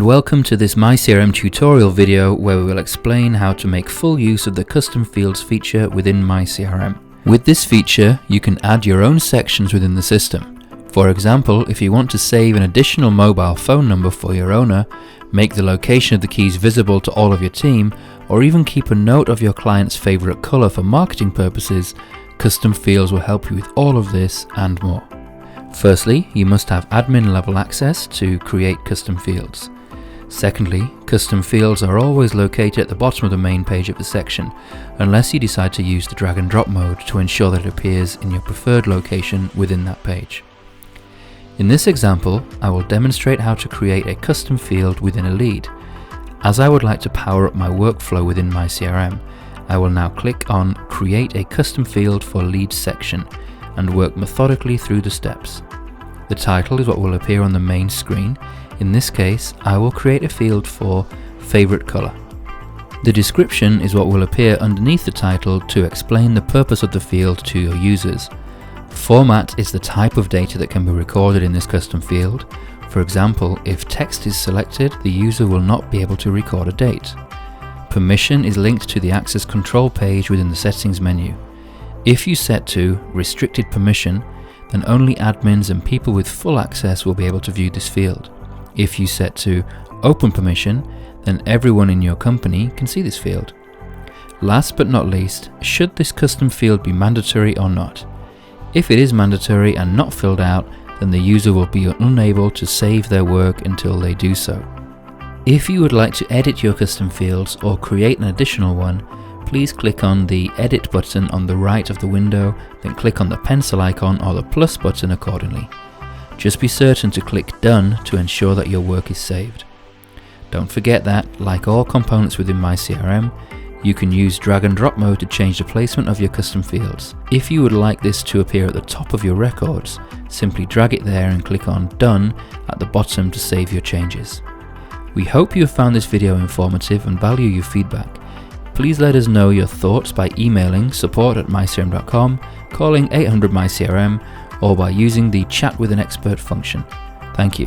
Welcome to this myCRM tutorial video where we will explain how to make full use of the custom fields feature within myCRM. With this feature, you can add your own sections within the system. For example, if you want to save an additional mobile phone number for your owner, make the location of the keys visible to all of your team, or even keep a note of your client's favorite color for marketing purposes, custom fields will help you with all of this and more. Firstly, you must have admin level access to create custom fields. Secondly, custom fields are always located at the bottom of the main page of the section, unless you decide to use the drag and drop mode to ensure that it appears in your preferred location within that page. In this example, I will demonstrate how to create a custom field within a lead. As I would like to power up my workflow within myCRM, I will now click on Create a Custom Field for Lead section and work methodically through the steps. The title is what will appear on the main screen. In this case, I will create a field for Favorite Color. The description is what will appear underneath the title to explain the purpose of the field to your users. Format is the type of data that can be recorded in this custom field. For example, if text is selected, the user will not be able to record a date. Permission is linked to the access control page within the settings menu. If you set to Restricted Permission, then only admins and people with full access will be able to view this field. If you set to Open Permission, then everyone in your company can see this field. Last but not least, should this custom field be mandatory or not? If it is mandatory and not filled out, then the user will be unable to save their work until they do so. If you would like to edit your custom fields or create an additional one, please click on the Edit button on the right of the window, then click on the pencil icon or the plus button accordingly. Just be certain to click Done to ensure that your work is saved. Don't forget that, like all components within myCRM, you can use drag and drop mode to change the placement of your custom fields. If you would like this to appear at the top of your records, simply drag it there and click on Done at the bottom to save your changes. We hope you have found this video informative and value your feedback. Please let us know your thoughts by emailing support@mycrm.com, calling 800 myCRM, or by using the Chat with an Expert function. Thank you.